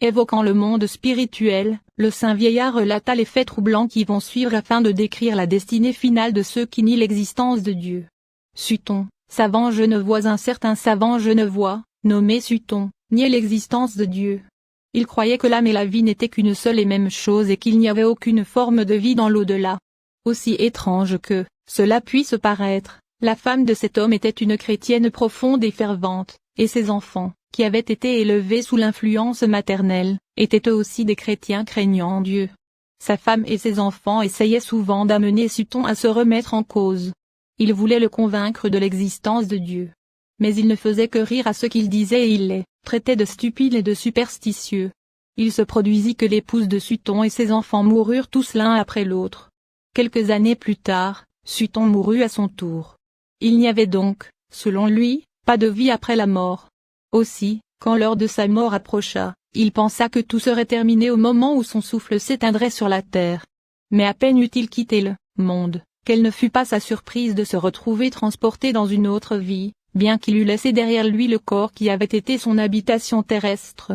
Évoquant le monde spirituel, le saint vieillard relata les faits troublants qui vont suivre afin de décrire la destinée finale de ceux qui nient l'existence de Dieu. Sutton, savant genevois. Un certain savant genevois, nommé Sutton, niait l'existence de Dieu. Il croyait que l'âme et la vie n'étaient qu'une seule et même chose et qu'il n'y avait aucune forme de vie dans l'au-delà. Aussi étrange que cela puisse paraître, la femme de cet homme était une chrétienne profonde et fervente, et ses enfants, qui avaient été élevés sous l'influence maternelle, étaient eux aussi des chrétiens craignant Dieu. Sa femme et ses enfants essayaient souvent d'amener Sutton à se remettre en cause. Ils voulaient le convaincre de l'existence de Dieu. Mais il ne faisait que rire à ce qu'il disait et il les traitait de stupides et de superstitieux. Il se produisit que l'épouse de Sutton et ses enfants moururent tous l'un après l'autre. Quelques années plus tard, Sutton mourut à son tour. Il n'y avait donc, selon lui, pas de vie après la mort. Aussi, quand l'heure de sa mort approcha, il pensa que tout serait terminé au moment où son souffle s'éteindrait sur la terre. Mais à peine eut-il quitté le monde, quelle ne fut pas sa surprise de se retrouver transporté dans une autre vie, bien qu'il eût laissé derrière lui le corps qui avait été son habitation terrestre.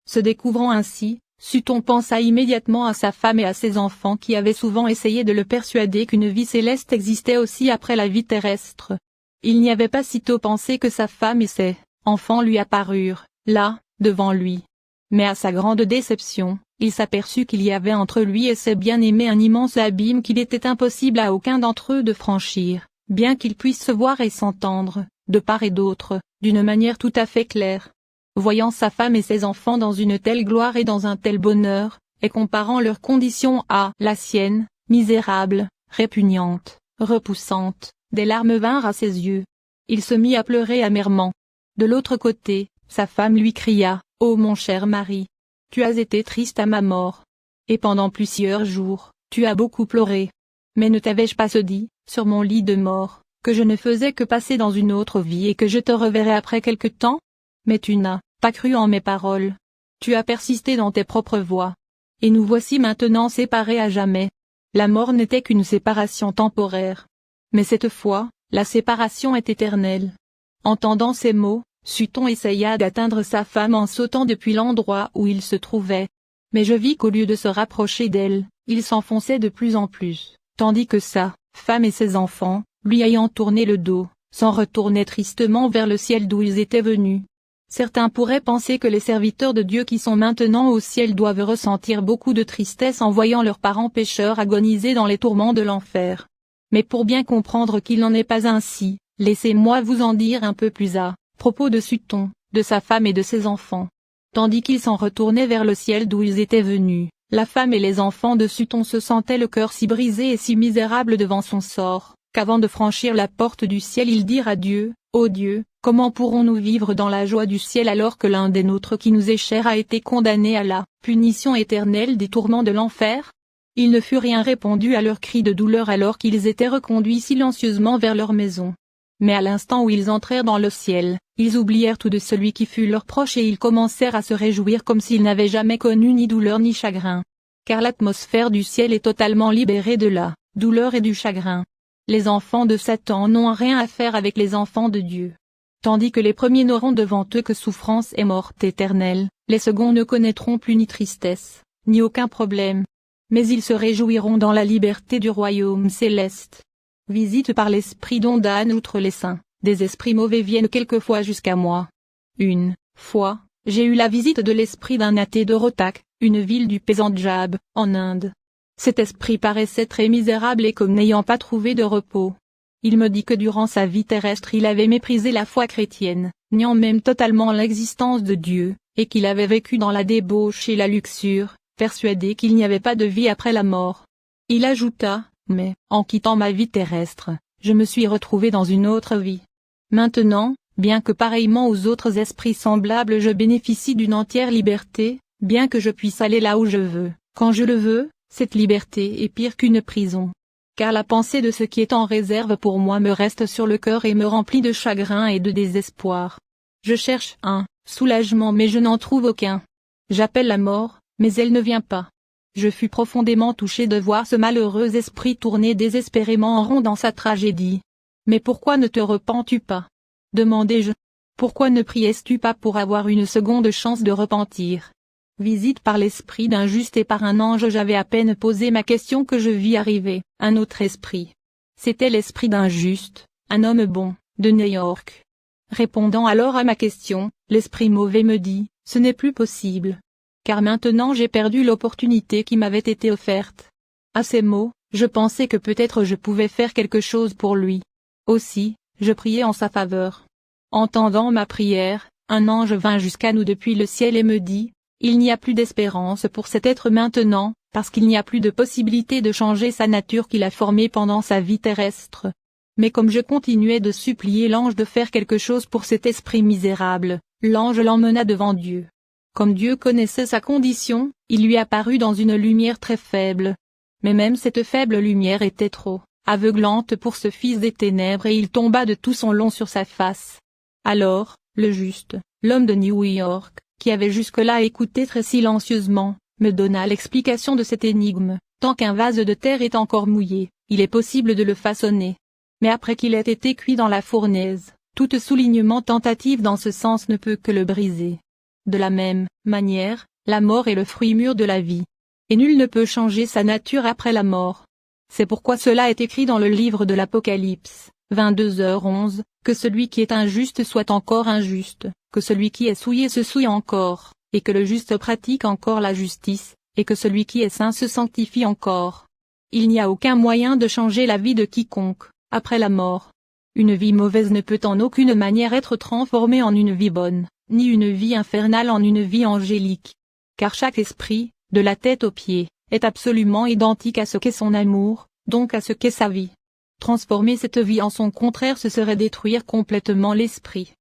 Se découvrant ainsi, Sutton pensa immédiatement à sa femme et à ses enfants qui avaient souvent essayé de le persuader qu'une vie céleste existait aussi après la vie terrestre. Il n'y avait pas sitôt pensé que sa femme et ses enfants lui apparurent, là, devant lui. Mais à sa grande déception, il s'aperçut qu'il y avait entre lui et ses bien-aimés un immense abîme qu'il était impossible à aucun d'entre eux de franchir, bien qu'ils puissent se voir et s'entendre, de part et d'autre, d'une manière tout à fait claire. Voyant sa femme et ses enfants dans une telle gloire et dans un tel bonheur, et comparant leur condition à la sienne, misérable, répugnante, repoussante, des larmes vinrent à ses yeux. Il se mit à pleurer amèrement. De l'autre côté, sa femme lui cria, « Ô mon cher mari, tu as été triste à ma mort. Et pendant plusieurs jours, tu as beaucoup pleuré. Mais ne t'avais-je pas dit, sur mon lit de mort, que je ne faisais que passer dans une autre vie et que je te reverrais après quelque temps? Mais tu n'as pas cru en mes paroles. Tu as persisté dans tes propres voies. Et nous voici maintenant séparés à jamais. La mort n'était qu'une séparation temporaire. Mais cette fois, la séparation est éternelle. » Entendant ces mots, Sutton essaya d'atteindre sa femme en sautant depuis l'endroit où il se trouvait. Mais je vis qu'au lieu de se rapprocher d'elle, il s'enfonçait de plus en plus, tandis que sa femme et ses enfants, lui ayant tourné le dos, s'en retournaient tristement vers le ciel d'où ils étaient venus. Certains pourraient penser que les serviteurs de Dieu qui sont maintenant au ciel doivent ressentir beaucoup de tristesse en voyant leurs parents pécheurs agoniser dans les tourments de l'enfer. Mais pour bien comprendre qu'il n'en est pas ainsi, laissez-moi vous en dire un peu plus à propos de Sutton, de sa femme et de ses enfants. Tandis qu'ils s'en retournaient vers le ciel d'où ils étaient venus, la femme et les enfants de Sutton se sentaient le cœur si brisé et si misérable devant son sort, qu'avant de franchir la porte du ciel ils dirent à Dieu, « Ô Dieu, comment pourrons-nous vivre dans la joie du ciel alors que l'un des nôtres qui nous est cher a été condamné à la punition éternelle des tourments de l'enfer ?» Il ne fut rien répondu à leurs cris de douleur alors qu'ils étaient reconduits silencieusement vers leur maison. Mais à l'instant où ils entrèrent dans le ciel, ils oublièrent tout de celui qui fut leur proche et ils commencèrent à se réjouir comme s'ils n'avaient jamais connu ni douleur ni chagrin. Car l'atmosphère du ciel est totalement libérée de la douleur et du chagrin. Les enfants de Satan n'ont rien à faire avec les enfants de Dieu. Tandis que les premiers n'auront devant eux que souffrance et mort éternelle, les seconds ne connaîtront plus ni tristesse, ni aucun problème. Mais ils se réjouiront dans la liberté du royaume céleste. Visite par l'esprit d'Ondan outre les saints, des esprits mauvais viennent quelquefois jusqu'à moi. Une fois, j'ai eu la visite de l'esprit d'un athée de Rohtak, une ville du Punjab, en Inde. Cet esprit paraissait très misérable et comme n'ayant pas trouvé de repos. Il me dit que durant sa vie terrestre il avait méprisé la foi chrétienne, niant même totalement l'existence de Dieu, et qu'il avait vécu dans la débauche et la luxure, persuadé qu'il n'y avait pas de vie après la mort. Il ajouta, mais, en quittant ma vie terrestre, je me suis retrouvé dans une autre vie. Maintenant, bien que pareillement aux autres esprits semblables je bénéficie d'une entière liberté, bien que je puisse aller là où je veux, quand je le veux, cette liberté est pire qu'une prison. Car la pensée de ce qui est en réserve pour moi me reste sur le cœur et me remplit de chagrin et de désespoir. Je cherche un soulagement mais je n'en trouve aucun. J'appelle la mort, mais elle ne vient pas. Je fus profondément touché de voir ce malheureux esprit tourner désespérément en rond dans sa tragédie. Mais pourquoi ne te repens-tu pas? Demandai-je. Pourquoi ne priais-tu pas pour avoir une seconde chance de repentir? Visite par l'esprit d'un juste et par un ange. J'avais à peine posé ma question que je vis arriver un autre esprit. C'était l'esprit d'un juste, un homme bon, de New York. Répondant alors à ma question, l'esprit mauvais me dit, ce n'est plus possible. Car maintenant j'ai perdu l'opportunité qui m'avait été offerte. À ces mots, je pensais que peut-être je pouvais faire quelque chose pour lui. Aussi, je priai en sa faveur. Entendant ma prière, un ange vint jusqu'à nous depuis le ciel et me dit, il n'y a plus d'espérance pour cet être maintenant, parce qu'il n'y a plus de possibilité de changer sa nature qu'il a formée pendant sa vie terrestre. Mais comme je continuais de supplier l'ange de faire quelque chose pour cet esprit misérable, l'ange l'emmena devant Dieu. Comme Dieu connaissait sa condition, il lui apparut dans une lumière très faible. Mais même cette faible lumière était trop aveuglante pour ce fils des ténèbres et il tomba de tout son long sur sa face. Alors, le juste, l'homme de New York, qui avait jusque-là écouté très silencieusement, me donna l'explication de cette énigme. Tant qu'un vase de terre est encore mouillé, il est possible de le façonner. Mais après qu'il ait été cuit dans la fournaise, tout soulignement tentative dans ce sens ne peut que le briser. De la même manière, la mort est le fruit mûr de la vie. Et nul ne peut changer sa nature après la mort. C'est pourquoi cela est écrit dans le livre de l'Apocalypse, 22h11, que celui qui est injuste soit encore injuste, que celui qui est souillé se souille encore, et que le juste pratique encore la justice, et que celui qui est saint se sanctifie encore. Il n'y a aucun moyen de changer la vie de quiconque, après la mort. Une vie mauvaise ne peut en aucune manière être transformée en une vie bonne, ni une vie infernale en une vie angélique. Car chaque esprit, de la tête aux pieds, est absolument identique à ce qu'est son amour, donc à ce qu'est sa vie. Transformer cette vie en son contraire ce serait détruire complètement l'esprit.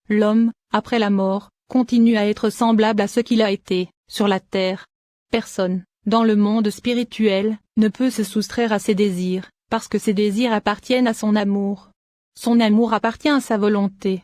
L'homme, après la mort, continue à être semblable à ce qu'il a été, sur la terre. Personne, dans le monde spirituel, ne peut se soustraire à ses désirs, parce que ses désirs appartiennent à son amour. Son amour appartient à sa volonté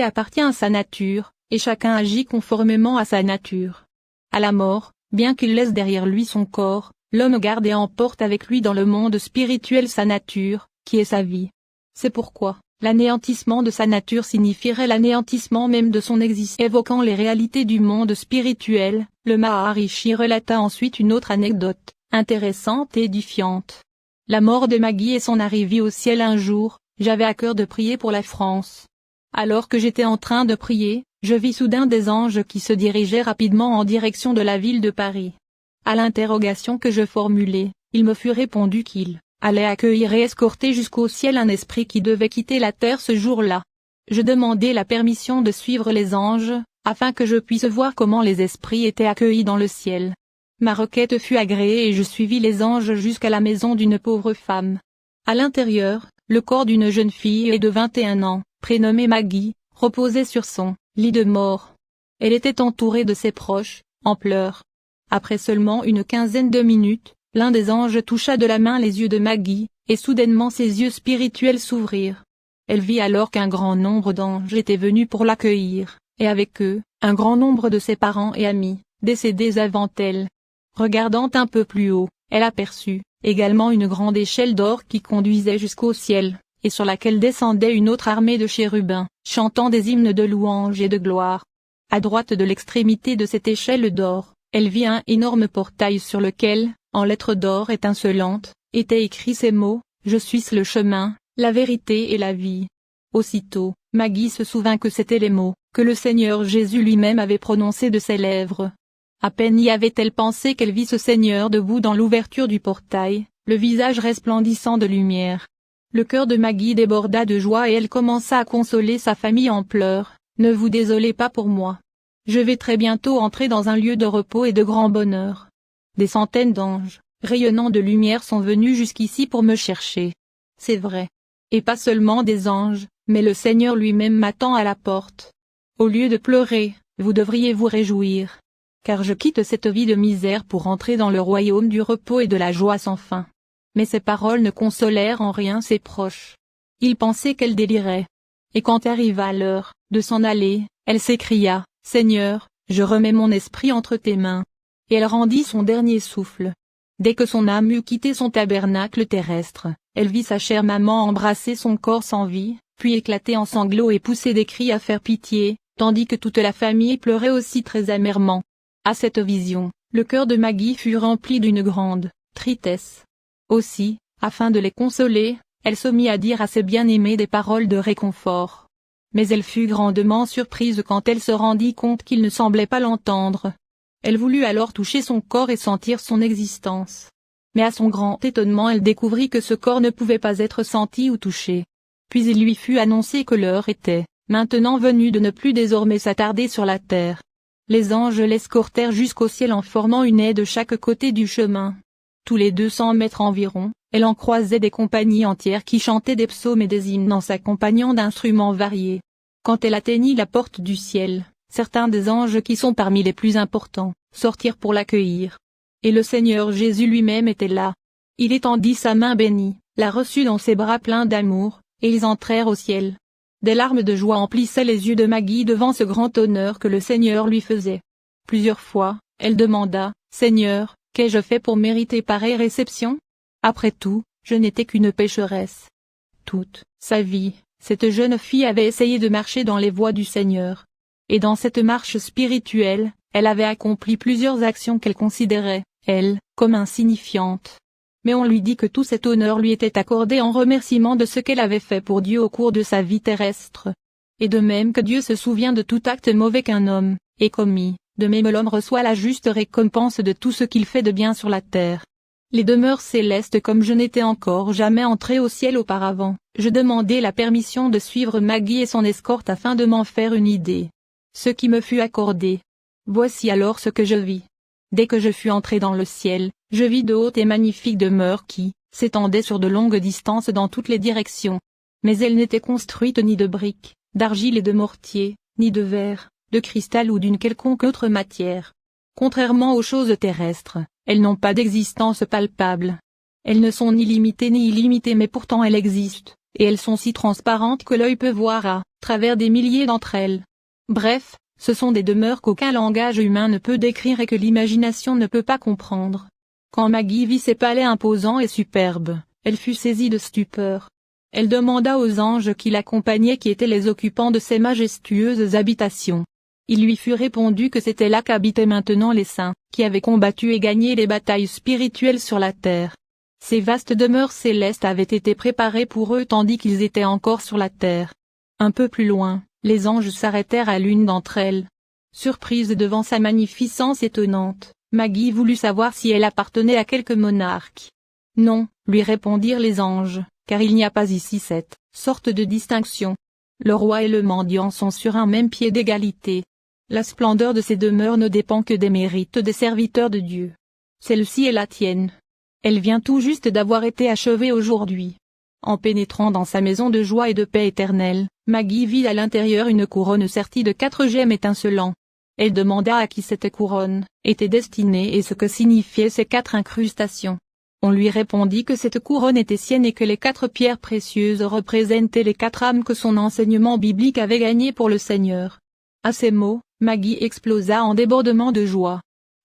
appartient à sa nature, et chacun agit conformément à sa nature. À la mort, bien qu'il laisse derrière lui son corps, l'homme garde et emporte avec lui dans le monde spirituel sa nature, qui est sa vie. C'est pourquoi, l'anéantissement de sa nature signifierait l'anéantissement même de son existence. Évoquant les réalités du monde spirituel, le Maharishi relata ensuite une autre anecdote, intéressante et édifiante. La mort de Maggie et son arrivée au ciel un jour, j'avais à cœur de prier pour la France. Alors que j'étais en train de prier, je vis soudain des anges qui se dirigeaient rapidement en direction de la ville de Paris. À l'interrogation que je formulai, il me fut répondu qu'il allait accueillir et escorter jusqu'au ciel un esprit qui devait quitter la terre ce jour-là. Je demandai la permission de suivre les anges, afin que je puisse voir comment les esprits étaient accueillis dans le ciel. Ma requête fut agréée et je suivis les anges jusqu'à la maison d'une pauvre femme. À l'intérieur, le corps d'une jeune fille de 21 ans, prénommée Maggie, reposait sur son lit de mort. Elle était entourée de ses proches, en pleurs. Après seulement une quinzaine de minutes, l'un des anges toucha de la main les yeux de Maggie, et soudainement ses yeux spirituels s'ouvrirent. Elle vit alors qu'un grand nombre d'anges étaient venus pour l'accueillir, et avec eux, un grand nombre de ses parents et amis, décédés avant elle. Regardant un peu plus haut, elle aperçut, également une grande échelle d'or qui conduisait jusqu'au ciel, et sur laquelle descendait une autre armée de chérubins, chantant des hymnes de louange et de gloire. À droite de l'extrémité de cette échelle d'or, elle vit un énorme portail sur lequel, en lettres d'or étincelantes, étaient écrits ces mots, « Je suis le chemin, la vérité et la vie ». Aussitôt, Maggie se souvint que c'étaient les mots que le Seigneur Jésus lui-même avait prononcés de ses lèvres. À peine y avait-elle pensé qu'elle vit ce Seigneur debout dans l'ouverture du portail, le visage resplendissant de lumière. Le cœur de Maggie déborda de joie et elle commença à consoler sa famille en pleurs. « Ne vous désolez pas pour moi. Je vais très bientôt entrer dans un lieu de repos et de grand bonheur. » Des centaines d'anges, rayonnant de lumière sont venus jusqu'ici pour me chercher. C'est vrai. Et pas seulement des anges, mais le Seigneur lui-même m'attend à la porte. Au lieu de pleurer, vous devriez vous réjouir. Car je quitte cette vie de misère pour entrer dans le royaume du repos et de la joie sans fin. Mais ces paroles ne consolèrent en rien ses proches. Ils pensaient qu'elle délirait. Et quand arriva l'heure de s'en aller, elle s'écria, « Seigneur, je remets mon esprit entre tes mains. » Et elle rendit son dernier souffle. Dès que son âme eut quitté son tabernacle terrestre, elle vit sa chère maman embrasser son corps sans vie, puis éclater en sanglots et pousser des cris à faire pitié, tandis que toute la famille pleurait aussi très amèrement. À cette vision, le cœur de Maggie fut rempli d'une grande tristesse. Aussi, afin de les consoler, elle se mit à dire à ses bien-aimés des paroles de réconfort. Mais elle fut grandement surprise quand elle se rendit compte qu'il ne semblait pas l'entendre. Elle voulut alors toucher son corps et sentir son existence. Mais à son grand étonnement elle découvrit que ce corps ne pouvait pas être senti ou touché. Puis il lui fut annoncé que l'heure était maintenant venue de ne plus désormais s'attarder sur la terre. Les anges l'escortèrent jusqu'au ciel en formant une haie de chaque côté du chemin. Tous les 200 mètres environ, elle en croisait des compagnies entières qui chantaient des psaumes et des hymnes en s'accompagnant d'instruments variés. Quand elle atteignit la porte du ciel, certains des anges qui sont parmi les plus importants, sortirent pour l'accueillir. Et le Seigneur Jésus lui-même était là. Il étendit sa main bénie, la reçut dans ses bras pleins d'amour, et ils entrèrent au ciel. Des larmes de joie emplissaient les yeux de Maggie devant ce grand honneur que le Seigneur lui faisait. Plusieurs fois, elle demanda, « Seigneur, qu'ai-je fait pour mériter pareille réception ? Après tout, je n'étais qu'une pécheresse. » Toute sa vie, cette jeune fille avait essayé de marcher dans les voies du Seigneur. Et dans cette marche spirituelle, elle avait accompli plusieurs actions qu'elle considérait, elle, comme insignifiantes. Mais on lui dit que tout cet honneur lui était accordé en remerciement de ce qu'elle avait fait pour Dieu au cours de sa vie terrestre. Et de même que Dieu se souvient de tout acte mauvais qu'un homme ait commis, de même l'homme reçoit la juste récompense de tout ce qu'il fait de bien sur la terre. Les demeures célestes. Comme je n'étais encore jamais entré au ciel auparavant, je demandai la permission de suivre Maggie et son escorte afin de m'en faire une idée. Ce qui me fut accordé. Voici alors ce que je vis. Dès que je fus entré dans le ciel, je vis de hautes et magnifiques demeures qui s'étendaient sur de longues distances dans toutes les directions. Mais elles n'étaient construites ni de briques, d'argile et de mortier, ni de verre, de cristal ou d'une quelconque autre matière. Contrairement aux choses terrestres, elles n'ont pas d'existence palpable. Elles ne sont ni limitées ni illimitées mais pourtant elles existent, et elles sont si transparentes que l'œil peut voir à travers des milliers d'entre elles. Bref, ce sont des demeures qu'aucun langage humain ne peut décrire et que l'imagination ne peut pas comprendre. Quand Maggie vit ces palais imposants et superbes, elle fut saisie de stupeur. Elle demanda aux anges qui l'accompagnaient qui étaient les occupants de ces majestueuses habitations. Il lui fut répondu que c'était là qu'habitaient maintenant les saints, qui avaient combattu et gagné les batailles spirituelles sur la terre. Ces vastes demeures célestes avaient été préparées pour eux tandis qu'ils étaient encore sur la terre. Un peu plus loin, les anges s'arrêtèrent à l'une d'entre elles. Surprise devant sa magnificence étonnante, Maggie voulut savoir si elle appartenait à quelque monarque. Non, lui répondirent les anges, car il n'y a pas ici cette sorte de distinction. Le roi et le mendiant sont sur un même pied d'égalité. La splendeur de ces demeures ne dépend que des mérites des serviteurs de Dieu. Celle-ci est la tienne. Elle vient tout juste d'avoir été achevée aujourd'hui. En pénétrant dans sa maison de joie et de paix éternelle, Maggie vit à l'intérieur une couronne sertie de 4 gemmes étincelants. Elle demanda à qui cette couronne était destinée et ce que signifiaient ces 4 incrustations. On lui répondit que cette couronne était sienne et que les 4 pierres précieuses représentaient les 4 âmes que son enseignement biblique avait gagnées pour le Seigneur. À ces mots, Maggie explosa en débordement de joie.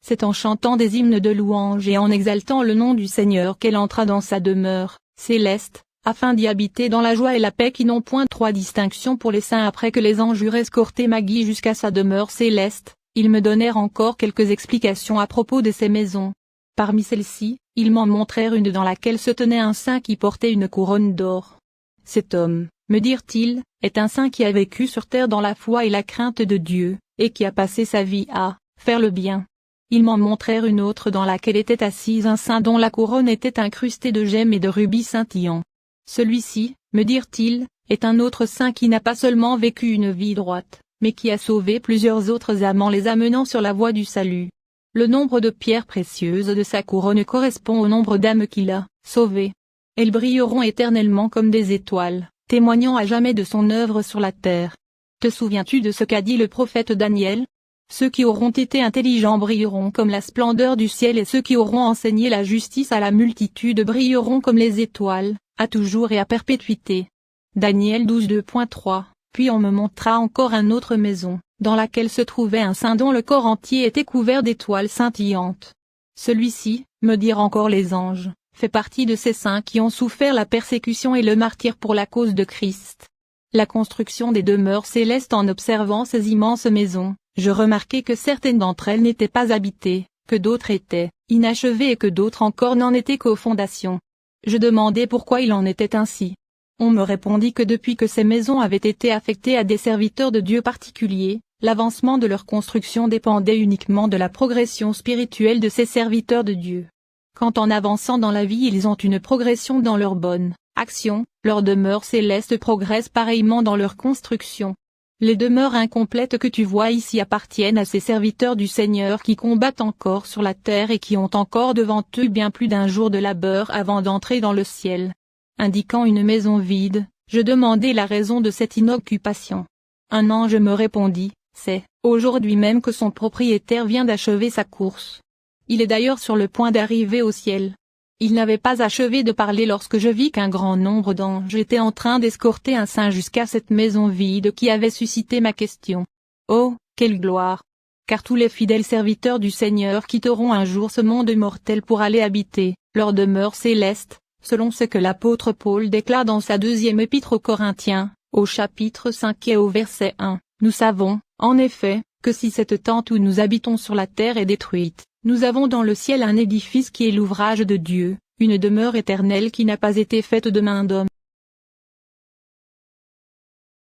C'est en chantant des hymnes de louange et en exaltant le nom du Seigneur qu'elle entra dans sa demeure céleste, afin d'y habiter dans la joie et la paix qui n'ont point 3 distinctions pour les saints. Après que les anges eurent escorté Maggie jusqu'à sa demeure céleste, ils me donnèrent encore quelques explications à propos de ces maisons. Parmi celles-ci, ils m'en montrèrent une dans laquelle se tenait un saint qui portait une couronne d'or. Cet homme, me dirent-ils, est un saint qui a vécu sur terre dans la foi et la crainte de Dieu, et qui a passé sa vie à faire le bien. Ils m'en montrèrent une autre dans laquelle était assise un saint dont la couronne était incrustée de gemmes et de rubis scintillants. Celui-ci, me dirent-ils, est un autre saint qui n'a pas seulement vécu une vie droite, mais qui a sauvé plusieurs autres âmes en les amenant sur la voie du salut. Le nombre de pierres précieuses de sa couronne correspond au nombre d'âmes qu'il a sauvées. Elles brilleront éternellement comme des étoiles, témoignant à jamais de son œuvre sur la terre. Te souviens-tu de ce qu'a dit le prophète Daniel ? Ceux qui auront été intelligents brilleront comme la splendeur du ciel et ceux qui auront enseigné la justice à la multitude brilleront comme les étoiles, à toujours et à perpétuité. Daniel 12:2.3. Puis on me montra encore une autre maison, dans laquelle se trouvait un saint dont le corps entier était couvert d'étoiles scintillantes. Celui-ci, me dirent encore les anges, fait partie de ces saints qui ont souffert la persécution et le martyre pour la cause de Christ. La construction des demeures célestes en observant ces immenses maisons, Je remarquai que certaines d'entre elles n'étaient pas habitées, que d'autres étaient inachevées et que d'autres encore n'en étaient qu'aux fondations. Je demandai pourquoi il en était ainsi. On me répondit que depuis que ces maisons avaient été affectées à des serviteurs de Dieu particuliers, l'avancement de leur construction dépendait uniquement de la progression spirituelle de ces serviteurs de Dieu. Quand en avançant dans la vie ils ont une progression dans leur bonne action, leur demeure céleste progresse pareillement dans leur construction. Les demeures incomplètes que tu vois ici appartiennent à ces serviteurs du Seigneur qui combattent encore sur la terre et qui ont encore devant eux bien plus d'un jour de labeur avant d'entrer dans le ciel. Indiquant une maison vide, je demandai la raison de cette inoccupation. Un ange me répondit, c'est aujourd'hui même que son propriétaire vient d'achever sa course. Il est d'ailleurs sur le point d'arriver au ciel. Il n'avait pas achevé de parler lorsque je vis qu'un grand nombre d'anges étaient en train d'escorter un saint jusqu'à cette maison vide qui avait suscité ma question. Oh, quelle gloire! Car tous les fidèles serviteurs du Seigneur quitteront un jour ce monde mortel pour aller habiter leur demeure céleste, selon ce que l'apôtre Paul déclare dans sa deuxième épître aux Corinthiens, au chapitre 5 et au verset 1. Nous savons, en effet, que si cette tente où nous habitons sur la terre est détruite, nous avons dans le ciel un édifice qui est l'ouvrage de Dieu, une demeure éternelle qui n'a pas été faite de main d'homme.